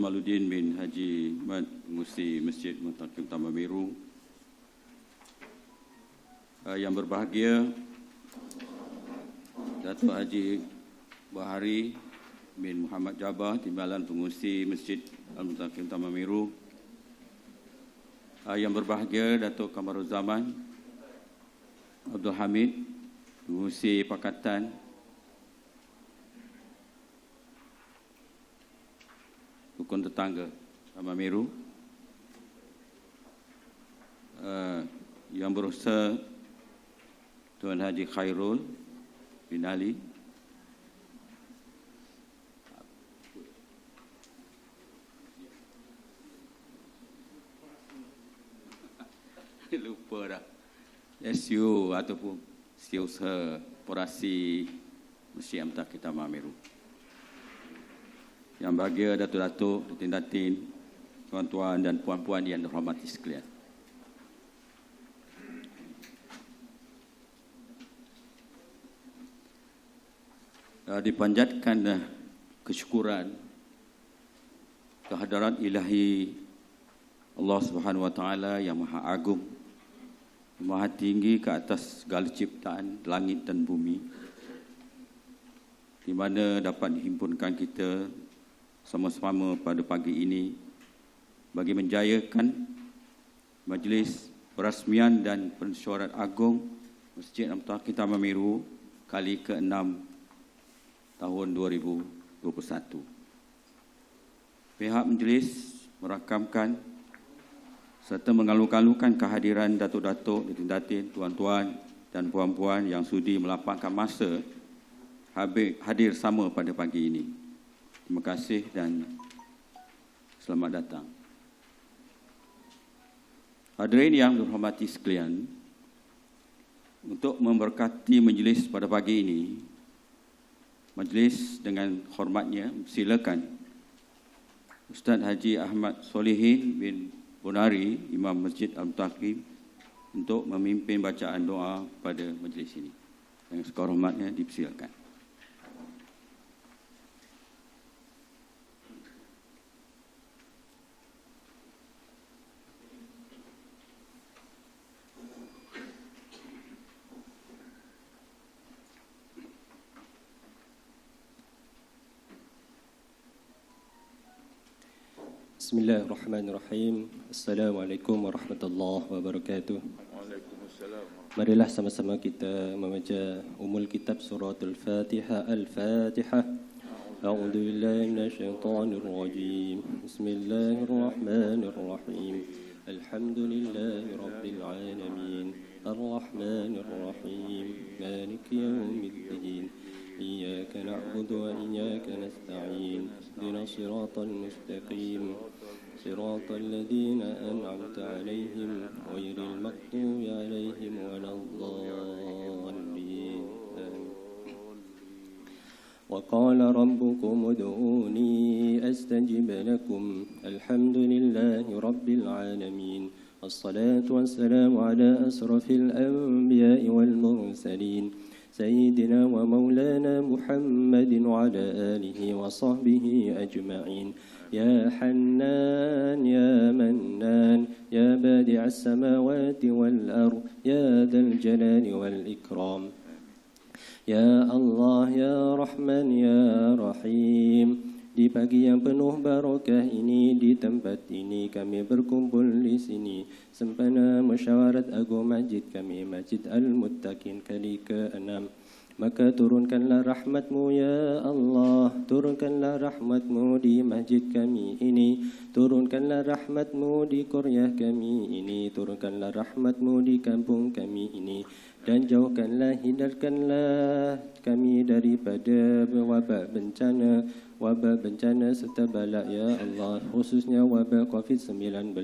Maluddin bin Haji Mat Musi Masjid Mutakim Taman Miru. Yang berbahagia Datuk Haji Bahari bin Muhammad Jabbar, Timbalan Pengurusi Masjid Al-Mutakim Taman Miru. Yang berbahagia Datuk Kamaruzzaman Abdul Hamid, Pengurusi Pakatan Rukun Tetangga Taman Miru. Yang berusaha Tuan Haji Khairul bin Ali, lupa dah, SU ataupun Setiausaha Operasi Masjid Al-Mutakim Taman Miru. Yang bahagia Datuk-datuk, datin-datin, tuan-tuan dan puan-puan yang dihormati sekalian. Dipanjatkan kesyukuran kehadirat ilahi Allah Subhanahu Wa Taala yang Maha Agung, Maha Tinggi ke atas segala ciptaan langit dan bumi, di mana dapat dihimpunkan kita sama-sama pada pagi ini bagi menjayakan majlis perasmian dan pensyuarat agung Masjid Al-Mutakim Taman Miru kali ke-6 tahun 2021. Pihak majlis merakamkan serta mengalu-alukan kehadiran datuk-datuk, datin-datin, tuan-tuan dan puan-puan yang sudi melapangkan masa hadir sama pada pagi ini. Terima kasih dan selamat datang. Hadirin yang dihormati sekalian, untuk memberkati majlis pada pagi ini, majlis dengan hormatnya silakan Ustaz Haji Ahmad Solihin bin Bonari, Imam Masjid Al-Mutakim, untuk memimpin bacaan doa pada majlis ini. Dengan segala hormatnya dipersilakan. Bismillahirrahmanirrahim. Assalamualaikum warahmatullahi wabarakatuh. Waalaikumsalam. Marilah sama-sama kita membaca Ummul Kitab Suratul Fatihah. Al-Fatihah. A'udzu billahi minasyaitonir rajim. Bismillahirrahmanirrahim. Alhamdulillahi rabbil alamin. Ar-Rahmanir Rahim. Maliki yaumiddin. إياك نعبد وإياك نستعين اهدنا الصراط المستقيم صراط الذين أنعمت عليهم غير المغضوب عليهم ولا الضالين وقال ربكم ادعوني أستجب لكم الحمد لله رب العالمين الصلاة والسلام على أشرف الأنبياء والمرسلين سيدنا ومولانا محمد وعلى آله وصحبه أجمعين يا حنان يا منان يا بادع السماوات والأرض يا ذا الجلال والإكرام يا الله يا رحمن يا رحيم. Di pagi yang penuh barakah ini, di tempat ini kami berkumpul di sini sempena musyawarat agung masjid kami, Masjid Al-Mutakim kali ke-6. Maka turunkanlah rahmat-Mu ya Allah, turunkanlah rahmat-Mu di masjid kami ini, turunkanlah rahmat-Mu di qaryah kami ini, turunkanlah rahmat-Mu di kampung kami ini, dan jauhkanlah, hindarkanlah kami daripada wabak bencana serta bala ya Allah, khususnya wabak COVID-19.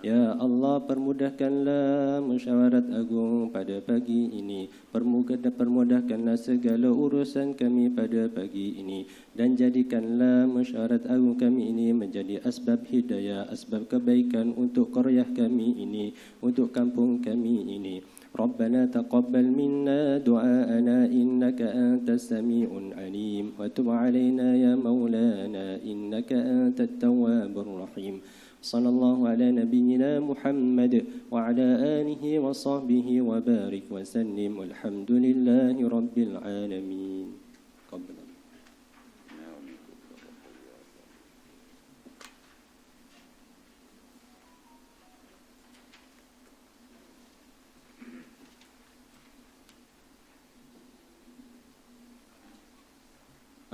Ya Allah, permudahkanlah musyawarat agung pada pagi ini, permudahkanlah segala urusan kami pada pagi ini, dan jadikanlah musyawarat agung kami ini menjadi asbab hidayah, asbab kebaikan untuk qaryah kami ini, untuk kampung kami ini. ربنا تقبل منا دعاءنا إنك أنت السميع العليم وتب علينا يا مولانا إنك أنت التواب الرحيم صلى الله على نبينا محمد وعلى آله وصحبه وبارك وسلم والحمد لله رب العالمين.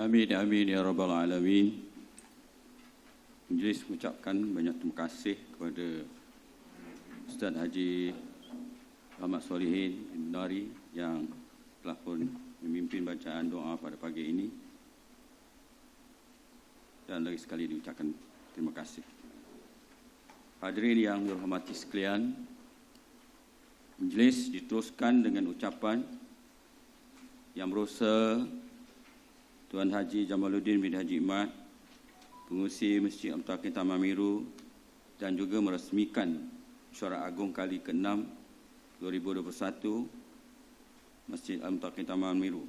Amin, amin ya rabbal alamin. Majlis mengucapkan banyak terima kasih kepada Ustaz Haji Ahmad Solihin bin Nari yang telah pun memimpin bacaan doa pada pagi ini. Dan lagi sekali diucapkan terima kasih. Hadirin yang dihormati sekalian, majlis diteruskan dengan ucapan yang berusaha Tuan Haji Jamaluddin bin Haji Imad, pengurusi Masjid Al-Mutakin Taman Miru dan juga meresmikan Mesyuarat Agung kali ke-6 2021 Masjid Al-Mutakin Taman Miru.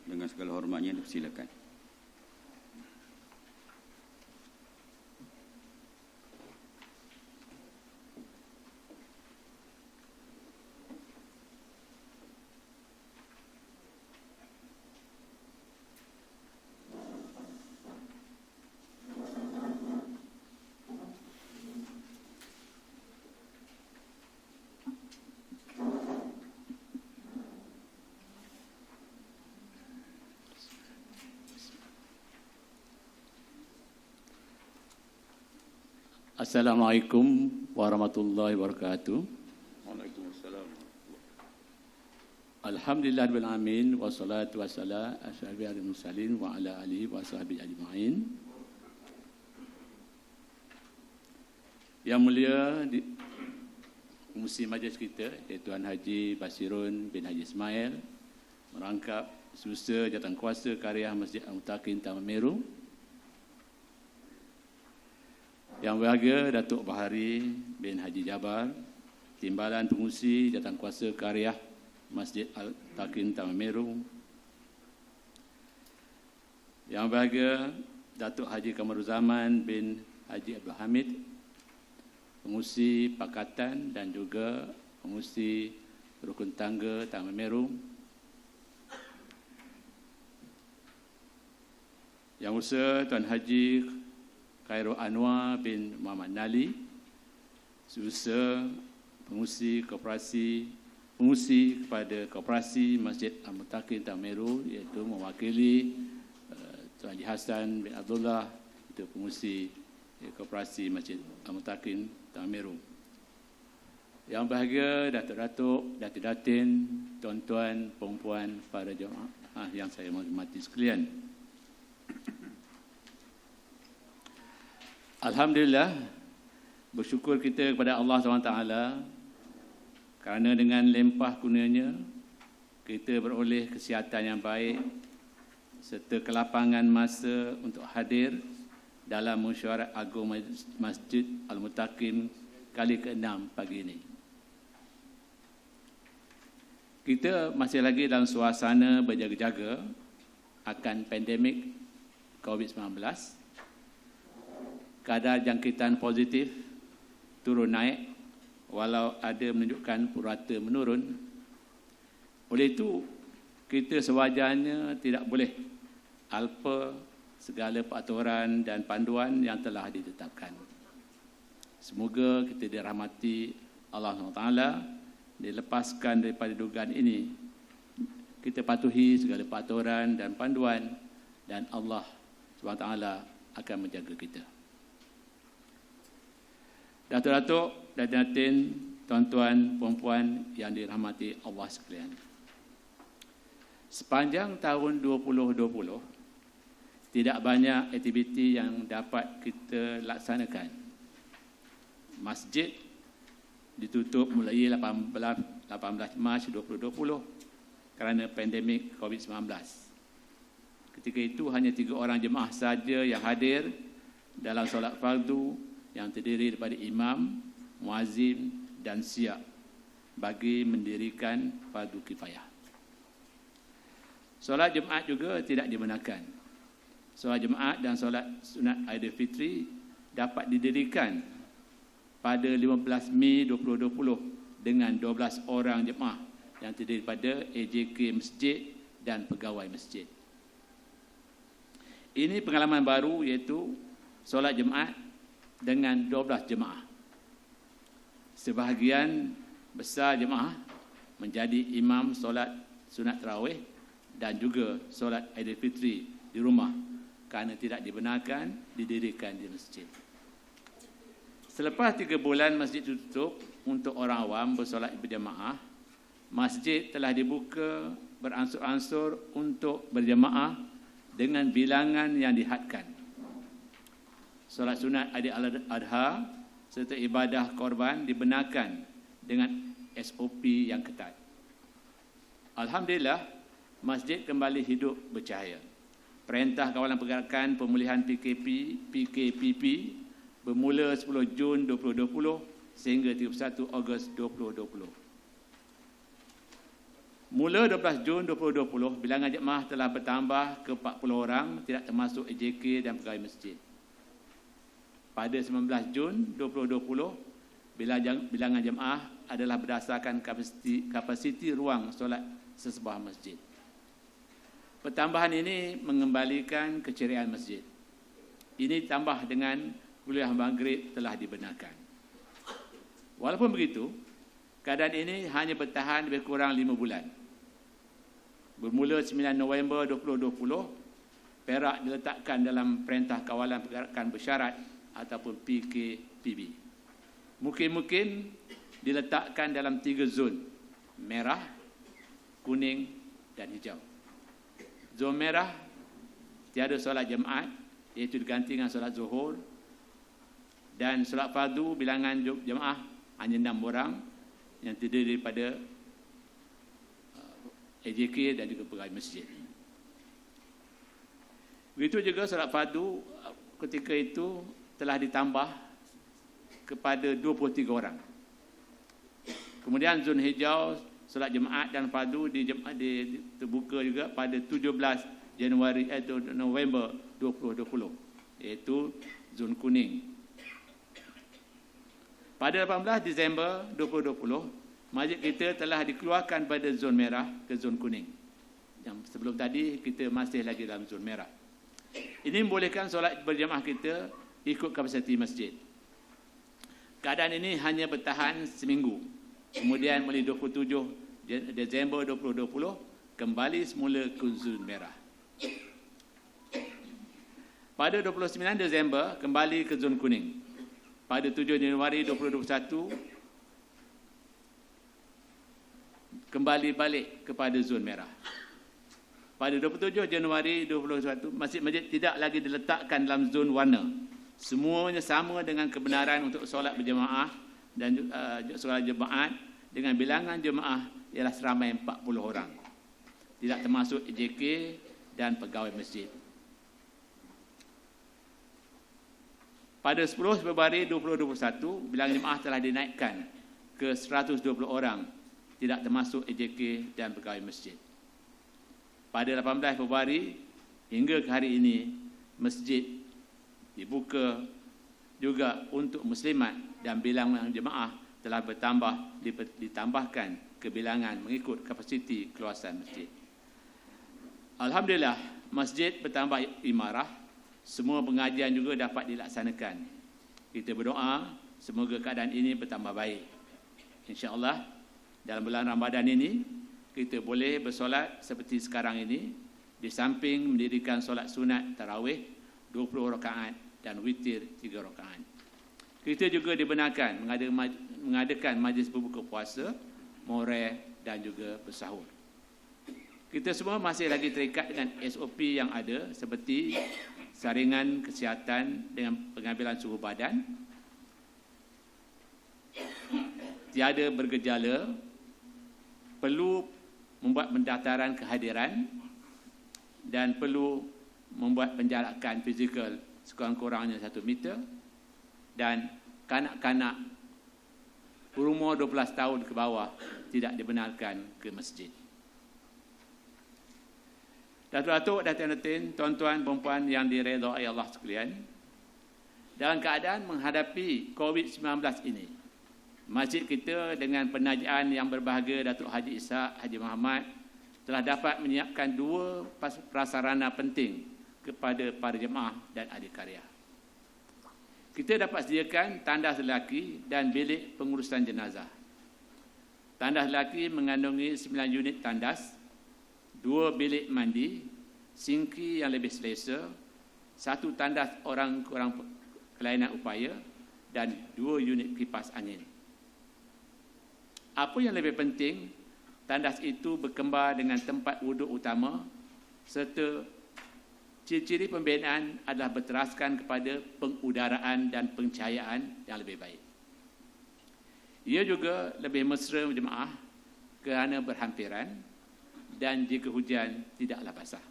Dengan segala hormatnya dipersilakan. Assalamualaikum warahmatullahi wabarakatuh. Waalaikumsalam. Alhamdulillahirabbil alamin wassalatu wassalamu ala asyrafil mursalin wa ala alihi washabihi ajmain. Yang mulia pengurusi majlis kita, iaitu Tuan Haji Basirun bin Haji Ismail, merangkap Susah Jawatankuasa Karya Masjid Al-Mutakin Taman Miru. Yang berbahagia Datuk Bahari bin Haji Jabar, Timbalan Pengurusi Jawatankuasa Karya Masjid Al-Mutakin Taman Miru. Yang berbahagia Datuk Haji Kamaruzaman bin Haji Abdul Hamid, Pengurusi Pakatan dan juga Pengurusi Rukun Tangga Taman Miru. Yang Usaha Tuan Haji Khairul Anwar bin Muhammad Nali, Usaha Pengurusi kepada Koperasi Masjid Al-Mutakin Taman Miru, iaitu mewakili Tuan Haji Hassan bin Abdullah, itu Pengurusi Koperasi Masjid Al-Mutakin Taman Miru. Yang bahagia Datuk-datuk, Datin-datin, tuan-tuan, perempuan, para jemaah yang saya hormati sekalian. Alhamdulillah, bersyukur kita kepada Allah SWT kerana dengan limpah kurnianya kita beroleh kesihatan yang baik serta kelapangan masa untuk hadir dalam Mesyuarat Agung Masjid Al-Mutakin kali ke-6 pagi ini. Kita masih lagi dalam suasana berjaga-jaga akan pandemik COVID-19. Kadar jangkitan positif turun naik walau ada menunjukkan purata menurun. Oleh itu, kita sewajarnya tidak boleh alpa segala peraturan dan panduan yang telah ditetapkan. Semoga kita dirahmati Allah SWT, dilepaskan daripada dugaan ini. Kita patuhi segala peraturan dan panduan dan Allah SWT akan menjaga kita. Datuk-datuk dan datin, tuan-tuan, perempuan yang dirahmati Allah sekalian. Sepanjang tahun 2020, tidak banyak aktiviti yang dapat kita laksanakan. Masjid ditutup mulai 18 Mac 2020 kerana pandemik COVID-19. Ketika itu hanya 3 orang jemaah saja yang hadir dalam solat fardu yang terdiri daripada imam, muazzin dan syiah. bagi mendirikan fardu kifayah. Solat Jumaat juga tidak dibenarkan. Solat Jumaat dan solat sunat Aidilfitri dapat didirikan pada 15 Mei 2020 dengan 12 orang jemaah yang terdiri daripada AJK masjid dan pegawai masjid. Ini pengalaman baru, iaitu solat Jumaat dengan 12 jemaah. Sebahagian besar jemaah menjadi imam solat sunat tarawih dan juga solat Aidilfitri di rumah kerana tidak dibenarkan didirikan di masjid. Selepas 3 bulan masjid tutup untuk orang awam bersolat berjemaah, masjid telah dibuka beransur-ansur untuk berjemaah dengan bilangan yang dihadkan. Solat sunat Aidil Adha serta ibadah korban dibenarkan dengan SOP yang ketat. Alhamdulillah, masjid kembali hidup bercahaya. Perintah Kawalan Pergerakan Pemulihan PKPP bermula 10 Jun 2020 sehingga 31 Ogos 2020. Mula 12 Jun 2020, bilangan jemaah telah bertambah ke 40 orang, tidak termasuk AJK dan pegawai masjid. Pada 19 Jun 2020, bilangan jemaah adalah berdasarkan kapasiti ruang solat sesebuah masjid. Pertambahan ini mengembalikan keceriaan masjid. Ini tambah dengan kuliah maghrib telah dibenarkan. Walaupun begitu, keadaan ini hanya bertahan lebih kurang 5 bulan. Bermula 9 November 2020, Perak diletakkan dalam Perintah Kawalan Pergerakan Bersyarat ataupun PKPB. Mungkin diletakkan dalam 3 zon, merah, kuning dan hijau. Zon merah tiada solat jemaat, iaitu diganti dengan solat zuhur, dan solat fardu bilangan jemaah hanya 6 orang yang terdiri daripada AJK dan juga pegawai masjid. Begitu juga solat fardu ketika itu telah ditambah kepada 23 orang. Kemudian zon hijau, solat jemaat dan fardu terbuka juga pada 17 November 2020, iaitu zon kuning. Pada 18 Disember 2020, masjid kita telah dikeluarkan pada zon merah ke zon kuning. Yang sebelum tadi kita masih lagi dalam zon merah. Ini membolehkan solat berjemaah kita ikut kapasiti masjid. Keadaan ini hanya bertahan seminggu. Kemudian mulai 27 Desember 2020 kembali semula ke zon merah. Pada 29 Desember kembali ke zon kuning. Pada 7 Januari 2021 kembali balik kepada zon merah. Pada 27 Januari 2021 masjid-masjid tidak lagi diletakkan dalam zon warna. Semuanya sama dengan kebenaran untuk solat berjemaah dan solat jemaat dengan bilangan jemaah ialah seramai 40 orang. Tidak termasuk AJK dan pegawai masjid. Pada 10 Februari 2021, bilangan jemaah telah dinaikkan ke 120 orang, tidak termasuk AJK dan pegawai masjid. Pada 18 Februari hingga ke hari ini, masjid dibuka juga untuk muslimat dan bilangan jemaah telah ditambahkan ke bilangan mengikut kapasiti keluasan masjid. Alhamdulillah, masjid bertambah imarah. Semua pengajian juga dapat dilaksanakan. Kita berdoa semoga keadaan ini bertambah baik. InsyaAllah dalam bulan Ramadan ini kita boleh bersolat seperti sekarang ini, di samping mendirikan solat sunat tarawih 20 rakaat dan witir 3 rakaat. Kita juga dibenarkan mengadakan majlis berbuka puasa, moreh dan juga bersahur. Kita semua masih lagi terikat dengan SOP yang ada seperti saringan kesihatan dengan pengambilan suhu badan, tiada bergejala, perlu membuat pendaftaran kehadiran dan perlu membuat penjarakan fizikal sekurang-kurangnya 1 meter, dan kanak-kanak berumur 12 tahun ke bawah tidak dibenarkan ke masjid. Datuk-datuk dan tuan-tuan, tuan-tuan perempuan yang diredai Allah sekalian, dalam keadaan menghadapi COVID-19 ini, masjid kita dengan penajaan yang berbahagia Datuk Haji Ishak Haji Muhammad telah dapat menyiapkan 2 prasarana penting kepada para jemaah dan ahli karya. Kita dapat sediakan tandas lelaki dan bilik pengurusan jenazah. Tandas lelaki mengandungi 9 unit tandas, 2 bilik mandi, sinki yang lebih selesa, 1 tandas orang kelainan upaya dan 2 unit kipas angin. Apa yang lebih penting, tandas itu berkembar dengan tempat wuduk utama serta ciri-ciri pembinaan adalah berteraskan kepada pengudaraan dan pencahayaan yang lebih baik. Ia juga lebih mesra jemaah kerana berhampiran dan jika hujan tidaklah basah.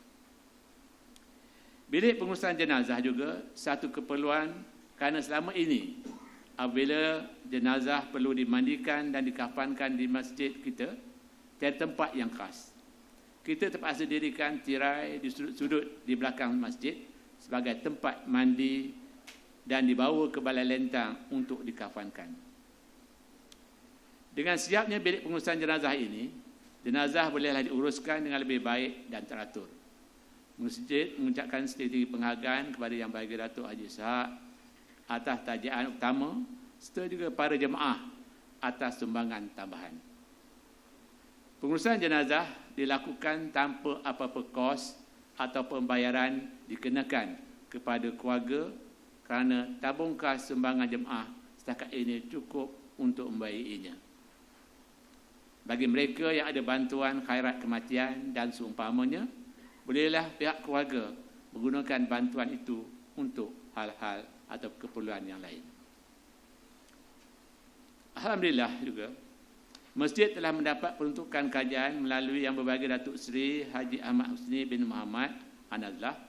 Bilik pengurusan jenazah juga satu keperluan kerana selama ini apabila jenazah perlu dimandikan dan dikafankan di masjid kita tiada tempat yang khas. Kita terpaksa dirikan tirai di sudut-sudut di belakang masjid sebagai tempat mandi dan dibawa ke balai lentang untuk dikafankan. Dengan siapnya bilik pengurusan jenazah ini, jenazah bolehlah diuruskan dengan lebih baik dan teratur. Masjid mengucapkan setinggi penghargaan kepada Yang Bahagia Datuk Haji Ishak atas tajaan utama serta juga para jemaah atas sumbangan tambahan. Pengurusan jenazah dilakukan tanpa apa-apa kos atau pembayaran dikenakan kepada keluarga kerana tabung kas sumbangan jemaah setakat ini cukup untuk membayarinnya. Bagi mereka yang ada bantuan khairat kematian dan seumpamanya, bolehlah pihak keluarga menggunakan bantuan itu untuk hal-hal atau keperluan yang lain. Alhamdulillah juga, masjid telah mendapat peruntukan kajian melalui Yang Berbahagia Datuk Seri Haji Ahmad Husni bin Muhammad Anazlah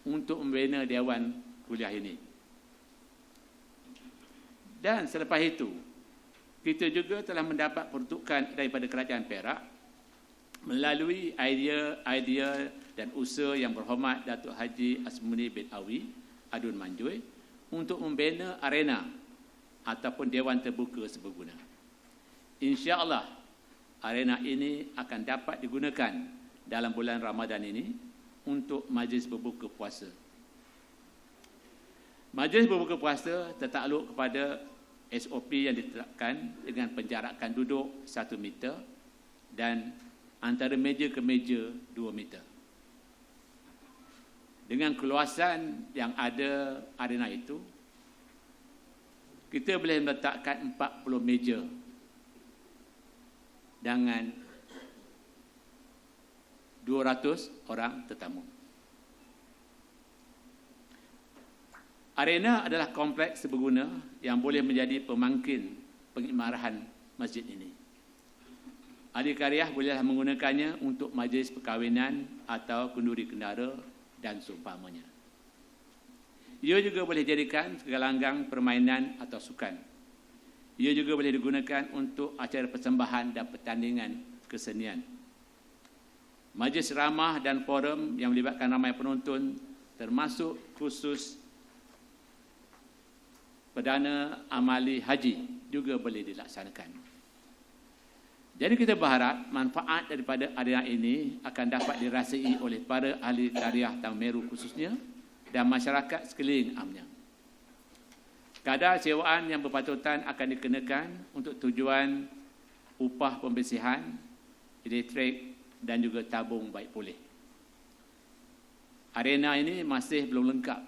untuk membina Dewan Kuliah ini. Dan selepas itu, kita juga telah mendapat peruntukan daripada Kerajaan Perak melalui idea dan usaha Yang Berhormat Datuk Haji Asmuni bin Awi Adun Manjui untuk membina arena ataupun Dewan Terbuka Serbaguna. InsyaAllah, arena ini akan dapat digunakan dalam bulan Ramadan ini untuk majlis berbuka puasa. Majlis berbuka puasa tertakluk kepada SOP yang ditetapkan dengan penjarakan duduk 1 meter dan antara meja ke meja 2 meter. Dengan keluasan yang ada arena itu, kita boleh meletakkan 40 meja dengan 200 orang tetamu. Arena adalah kompleks serbaguna yang boleh menjadi pemangkin pengikmarahan masjid ini. Ahli karyah bolehlah menggunakannya untuk majlis perkahwinan atau kenduri kendara dan seumpamanya. Ia juga boleh jadikan gelanggang permainan atau sukan. Ia juga boleh digunakan untuk acara persembahan dan pertandingan kesenian. Majlis ramah dan forum yang melibatkan ramai penonton termasuk khusus Perdana Amali Haji juga boleh dilaksanakan. Jadi kita berharap manfaat daripada arena ini akan dapat dirasai oleh para ahli karyah Taman Meru khususnya dan masyarakat sekeliling amnya. Kadar sewaan yang berpatutan akan dikenakan untuk tujuan upah pembersihan, elektrik dan juga tabung baik pulih. Arena ini masih belum lengkap.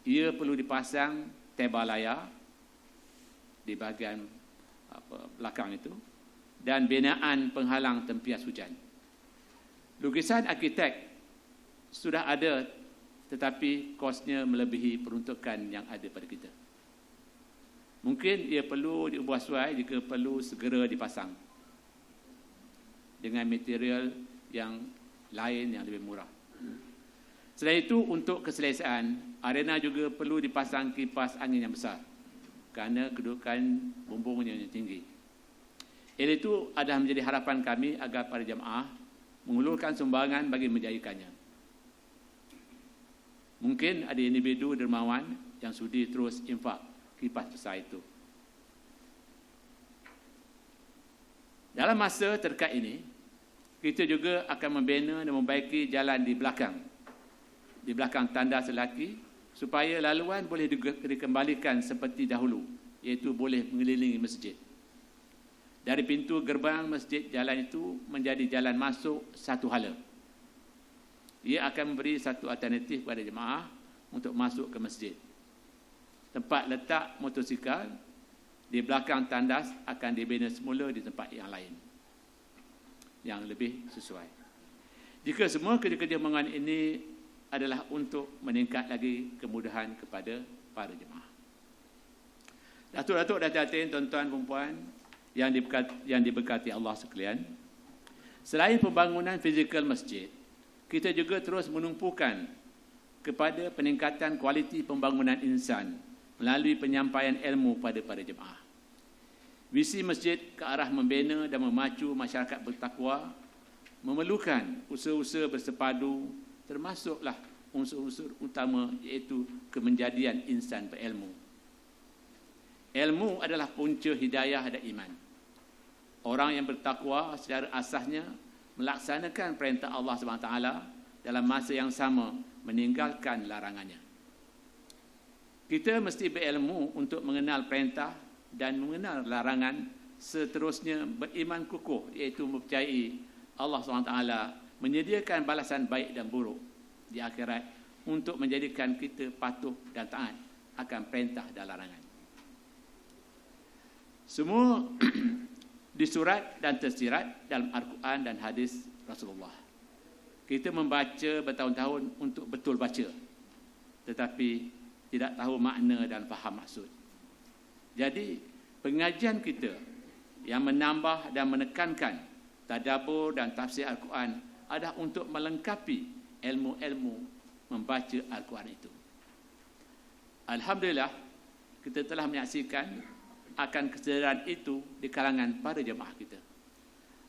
Ia perlu dipasang tebal layar di bahagian belakang itu dan binaan penghalang tempias hujan. Lukisan arkitek sudah ada tetapi kosnya melebihi peruntukan yang ada pada kita. Mungkin ia perlu diubah suai jika perlu segera dipasang dengan material yang lain yang lebih murah. Selain itu, untuk keselesaan, arena juga perlu dipasang kipas angin yang besar kerana kedudukan bumbungnya yang tinggi. Oleh itu adalah menjadi harapan kami agar para jemaah mengulurkan sumbangan bagi menjayakannya. Mungkin ada individu dermawan yang sudi terus infak kipas besar itu. Dalam masa terdekat ini, kita juga akan membina dan membaiki jalan di belakang tandas lelaki, supaya laluan boleh dikembalikan seperti dahulu, iaitu boleh mengelilingi masjid. Dari pintu gerbang masjid, jalan itu menjadi jalan masuk satu hala. Ia akan memberi satu alternatif kepada jemaah untuk masuk ke masjid. Tempat letak motosikal di belakang tandas akan dibina semula di tempat yang lain, yang lebih sesuai. Jika semua kerja-kerja pembangunan ini adalah untuk meningkat lagi kemudahan kepada para jemaah. Datuk-datuk dan hadirin, tuan-tuan dan puan yang diberkati Allah sekalian, selain pembangunan fizikal masjid, kita juga terus menumpukan kepada peningkatan kualiti pembangunan insan melalui penyampaian ilmu pada para jemaah. Visi masjid ke arah membina dan memacu masyarakat bertakwa memerlukan usaha-usaha bersepadu, termasuklah unsur-unsur utama, iaitu kemenjadian insan berilmu. Ilmu adalah punca hidayah dan iman. Orang yang bertakwa secara asasnya melaksanakan perintah Allah SWT dalam masa yang sama meninggalkan larangannya. Kita mesti berilmu untuk mengenal perintah dan mengenal larangan, seterusnya beriman kukuh, iaitu mempercayai Allah SWT menyediakan balasan baik dan buruk di akhirat untuk menjadikan kita patuh dan taat akan perintah dan larangan. Semua disurat dan tersirat dalam Al-Quran dan hadis Rasulullah. Kita membaca bertahun-tahun untuk betul baca, tetapi tidak tahu makna dan faham maksud. Jadi pengajian kita yang menambah dan menekankan tadabbur dan tafsir Al-Quran adalah untuk melengkapi ilmu-ilmu membaca Al-Quran itu. Alhamdulillah, kita telah menyaksikan akan kesedaran itu di kalangan para jemaah kita.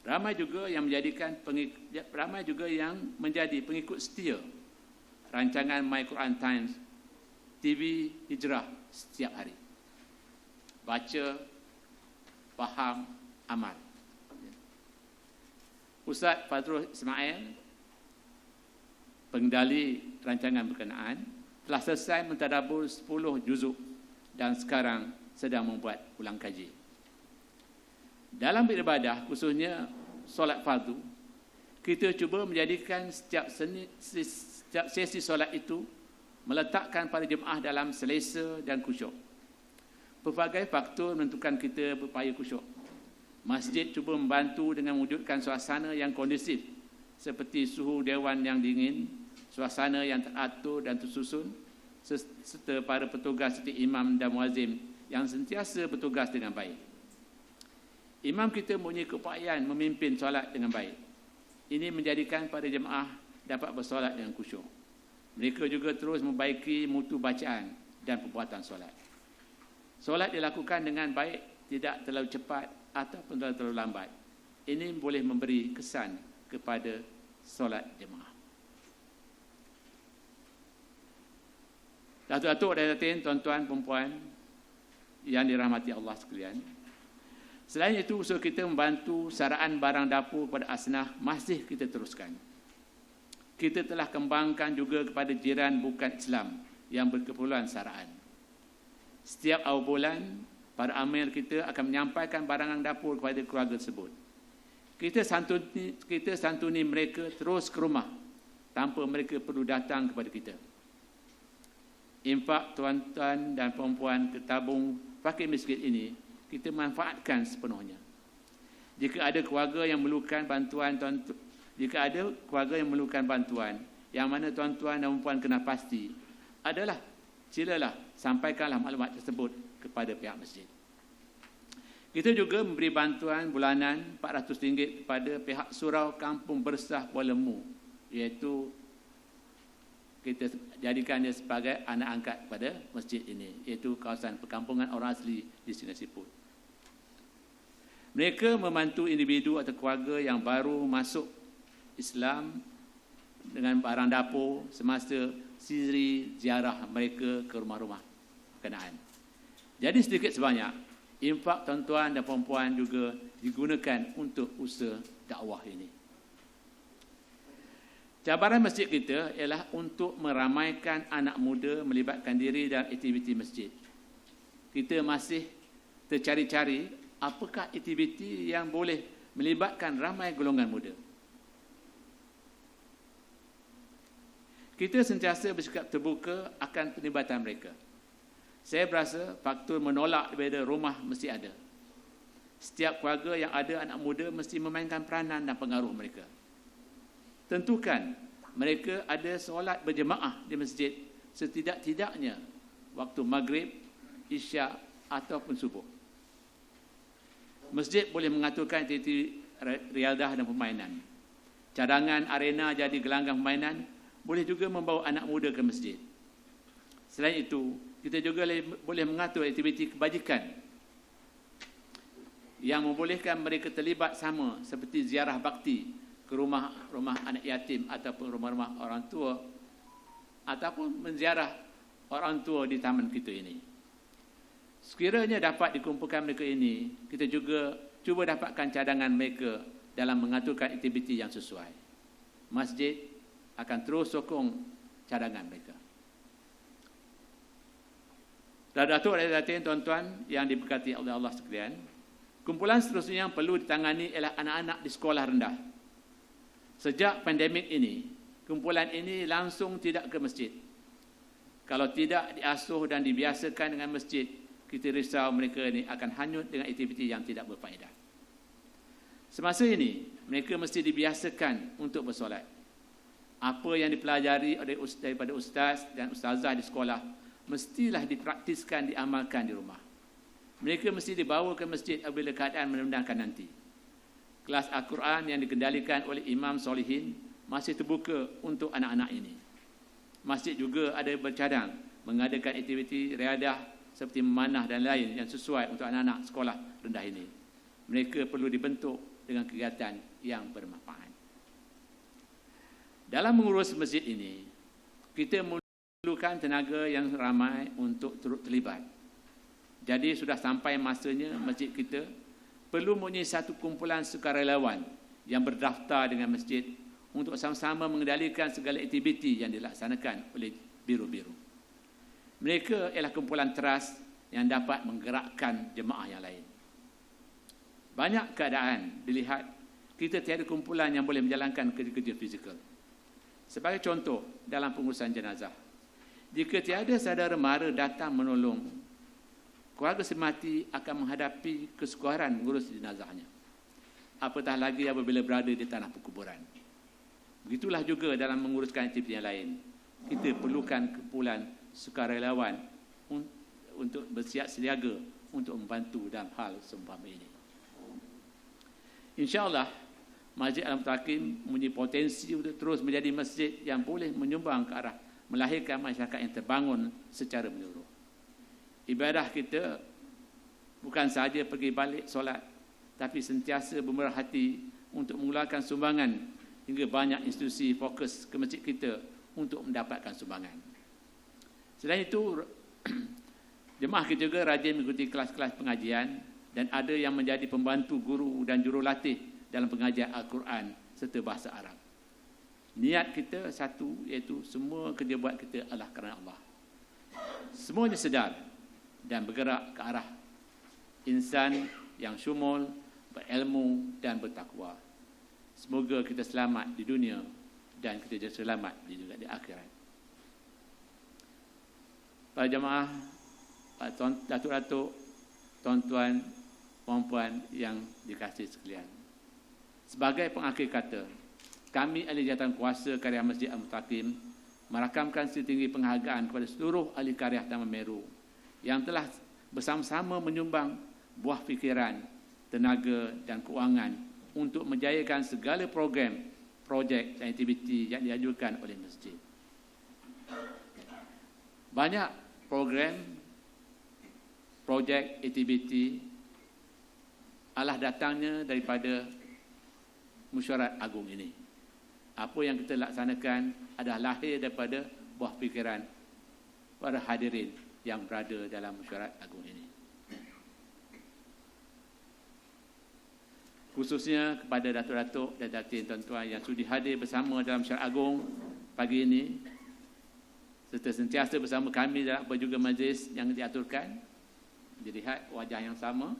Ramai juga yang menjadi pengikut setia rancangan My Quran Times TV Hijrah setiap hari. Baca, faham, amal. Ustaz Fadrul Ismail, pengendali rancangan berkenaan, telah selesai mentadabbur 10 juzuk dan sekarang sedang membuat ulang kaji. Dalam beribadah, khususnya solat fardu, kita cuba menjadikan setiap sesi solat itu meletakkan para jemaah dalam selesa dan khusyuk. Pelbagai faktor menentukan kita berupaya khusyuk. Masjid cuba membantu dengan mewujudkan suasana yang kondusif, seperti suhu dewan yang dingin, suasana yang teratur dan tersusun, serta para petugas seperti imam dan muazzin yang sentiasa bertugas dengan baik. Imam kita mempunyai keupayaan memimpin solat dengan baik. Ini menjadikan para jemaah dapat bersolat dengan khusyuk. Mereka juga terus membaiki mutu bacaan dan perbuatan solat. Solat dilakukan dengan baik, tidak terlalu cepat ataupun terlalu lambat. Ini boleh memberi kesan kepada solat jemaah. Datuk-datuk dan hadirin, tuan-tuan, perempuan yang dirahmati Allah sekalian, selain itu, usaha kita membantu saraan barang dapur kepada asnaf masih kita teruskan. Kita telah kembangkan juga kepada jiran bukan Islam yang berkeperluan saraan. Setiap awal bulan, para amil kita akan menyampaikan barangan dapur kepada keluarga tersebut. Kita santuni mereka terus ke rumah tanpa mereka perlu datang kepada kita. Infak tuan-tuan dan perempuan ke tabung fakir miskin ini kita manfaatkan sepenuhnya. Jika ada keluarga yang memerlukan bantuan, yang mana tuan-tuan dan perempuan kena pasti, silalah sampaikanlah maklumat tersebut kepada pihak masjid. Kita juga memberi bantuan bulanan RM400 kepada pihak Surau Kampung Bersah Kuala Lemu, iaitu kita jadikan dia sebagai anak angkat pada masjid ini, iaitu kawasan perkampungan orang asli di Sungai Siput. Mereka membantu individu atau keluarga yang baru masuk Islam dengan barang dapur semasa siri ziarah mereka ke rumah-rumah berkenaan. Jadi sedikit sebanyak, infak tuan-tuan dan puan-puan juga digunakan untuk usaha dakwah ini. Cabaran masjid kita ialah untuk meramaikan anak muda melibatkan diri dalam aktiviti masjid. Kita masih tercari-cari apakah aktiviti yang boleh melibatkan ramai golongan muda. Kita sentiasa bersikap terbuka akan penlibatan mereka. Saya berasa faktor menolak daripada rumah mesti ada. Setiap keluarga yang ada anak muda mesti memainkan peranan dan pengaruh mereka. Tentukan mereka ada solat berjemaah di masjid setidak-tidaknya waktu maghrib, isyak ataupun subuh. Masjid boleh mengaturkan aktiviti riadah dan permainan. Cadangan arena jadi gelanggang permainan, boleh juga membawa anak muda ke masjid. Selain itu, kita juga boleh mengatur aktiviti kebajikan yang membolehkan mereka terlibat sama seperti ziarah bakti ke rumah-rumah anak yatim ataupun rumah-rumah orang tua ataupun menziarah orang tua di taman kita ini. Sekiranya dapat dikumpulkan mereka ini, kita juga cuba dapatkan cadangan mereka dalam mengaturkan aktiviti yang sesuai. Masjid akan terus sokong cadangan mereka. Datuk dan Datin, tuan-tuan yang diberkati oleh Allah sekalian, kumpulan seterusnya yang perlu ditangani ialah anak-anak di sekolah rendah. Sejak pandemik ini, kumpulan ini langsung tidak ke masjid. Kalau tidak diasuh dan dibiasakan dengan masjid, kita risau mereka ini akan hanyut dengan aktiviti yang tidak berfaedah. Semasa ini, mereka mesti dibiasakan untuk bersolat. Apa yang dipelajari daripada ustaz dan ustazah di sekolah, mestilah dipraktiskan, diamalkan di rumah. Mereka mesti dibawa ke masjid apabila keadaan memandangkan nanti. Kelas Al-Quran yang dikendalikan oleh Imam Solihin masih terbuka untuk anak-anak ini. Masjid juga ada bercadang mengadakan aktiviti riadah seperti memanah dan lain yang sesuai untuk anak-anak sekolah rendah ini. Mereka perlu dibentuk dengan kegiatan yang bermanfaat. Dalam mengurus masjid ini, kita memerlukan tenaga yang ramai untuk turut terlibat. Jadi sudah sampai masanya masjid kita perlu mempunyai satu kumpulan sukarelawan yang berdaftar dengan masjid untuk sama-sama mengendalikan segala aktiviti yang dilaksanakan oleh biru-biru. Mereka ialah kumpulan teras yang dapat menggerakkan jemaah yang lain. Banyak keadaan dilihat kita tiada kumpulan yang boleh menjalankan kerja-kerja fizikal. Sebagai contoh, dalam pengurusan jenazah, jika tiada saudara mara datang menolong, keluarga semati akan menghadapi kesukaran mengurus jenazahnya. Apatah lagi apabila berada di tanah perkuburan. Begitulah juga dalam menguruskan aktiviti yang lain. Kita perlukan kumpulan sukarelawan untuk bersiap siaga untuk membantu dalam hal seumpama ini. InsyaAllah, Masjid Al-Mutakin mempunyai potensi untuk terus menjadi masjid yang boleh menyumbang ke arah melahirkan masyarakat yang terbangun secara menyeluruh. Ibadah kita bukan sahaja pergi balik solat, tapi sentiasa bermurah hati untuk mengeluarkan sumbangan hingga banyak institusi fokus ke masjid kita untuk mendapatkan sumbangan. Selain itu, jemaah kita juga rajin mengikuti kelas-kelas pengajian dan ada yang menjadi pembantu guru dan jurulatih dalam pengajian Al-Quran serta bahasa Arab. Niat kita satu, iaitu semua kerja buat kita adalah kerana Allah. Semuanya sedar dan bergerak ke arah insan yang syumul, berilmu dan bertakwa. Semoga kita selamat di dunia dan kita juga selamat juga di akhirat. Para jemaah, datuk-datuk, tuan-tuan, puan-puan yang dikasihi sekalian. Sebagai pengakhir kata, kami ahli jawatan kuasa karya Masjid Al-Mutakin merakamkan setinggi penghargaan kepada seluruh ahli karya Taman Meru yang telah bersama-sama menyumbang buah fikiran, tenaga dan kewangan untuk menjayakan segala program, projek dan aktiviti yang diajukan oleh masjid. Banyak program, projek, aktiviti adalah datangnya daripada mesyuarat agung ini. Apa yang kita laksanakan adalah lahir daripada buah fikiran para hadirin yang berada dalam mesyuarat agung ini. Khususnya kepada datuk-datuk dan datin tuan-tuan yang sudi hadir bersama dalam mesyuarat agung pagi ini, serta sentiasa bersama kami dalam apa juga majlis yang diaturkan, dilihat wajah yang sama,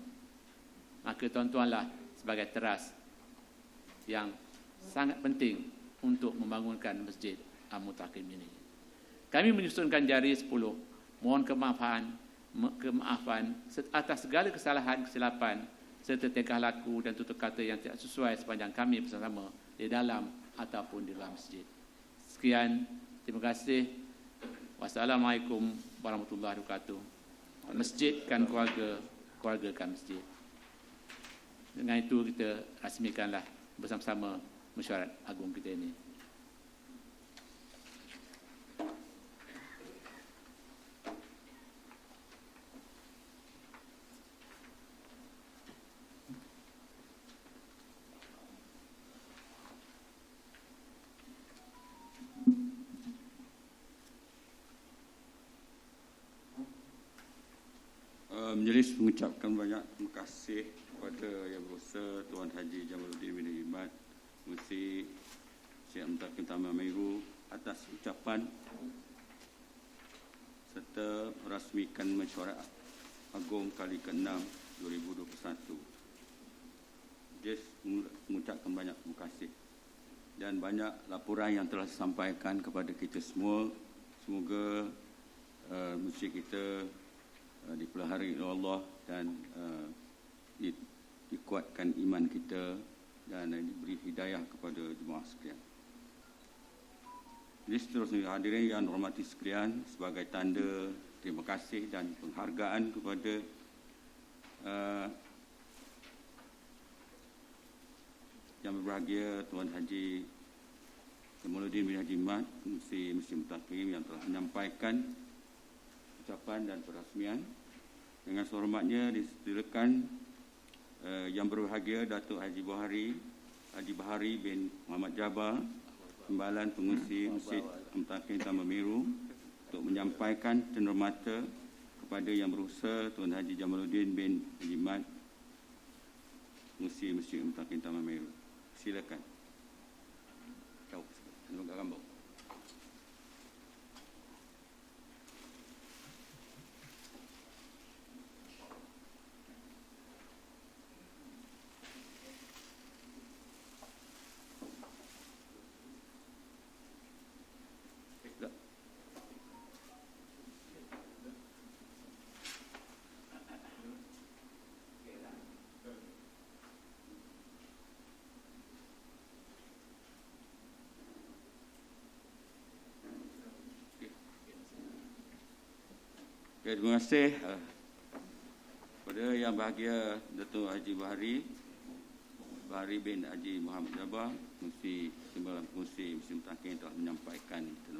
maka tuan-tuanlah sebagai teras yang sangat penting untuk membangunkan Masjid Al-Mutaqimin ini. Kami menyusunkan jari 10, mohon kemaafan atas segala kesalahan, kesilapan serta tingkah laku dan tutur kata yang tidak sesuai sepanjang kami bersama di dalam ataupun di luar masjid. Sekian, terima kasih. Wassalamualaikum warahmatullahi wabarakatuh. Masjid kan keluarga, keluarga kan masjid. Dengan itu kita rasmikanlah bersama-sama mesyuarat agung kita ini. Majlis mengucapkan banyak terima kasih kepada Yang Berusaha Tuan Haji Jamaluddin bin Ahmad Musi Syekh Mutaqimin Taman Meru atas ucapan serta merasmikan mesyuarat agung kali ke-6 2021. Majlis mengucapkan banyak terima kasih dan banyak laporan yang telah disampaikan kepada kita semua. Semoga masjid kita dipelihara oleh Allah dan dikuatkan iman kita dan diberi hidayah kepada jemaah sekalian. Jadi seterusnya hadirin yang hormati sekalian, sebagai tanda terima kasih dan penghargaan kepada yang berbahagia Tuan Haji Jamaluddin bin Haji Mat Musi Masjid Mutaqimin yang telah menyampaikan ucapan dan perasmian. Dengan sehormatnya disilakan yang berbahagia Datuk Haji Bahari bin Muhammad Jabar, Timbalan Pengurusi Masjid Mutaqimin Taman Meru, untuk menyampaikan cenderamata kepada Yang Berusaha Tuan Haji Jamaluddin bin Haji Mat Pengurusi Masjid Mutaqimin Taman Meru. Silakan. Jauh, tengok gambar. Okay, terima kasih kepada Yang Bahagia Datuk Haji Bahari bin Haji Muhammad Jabar, Pengurusi Timbalan Pengurusi Masjid Mutaqimin telah menyampaikan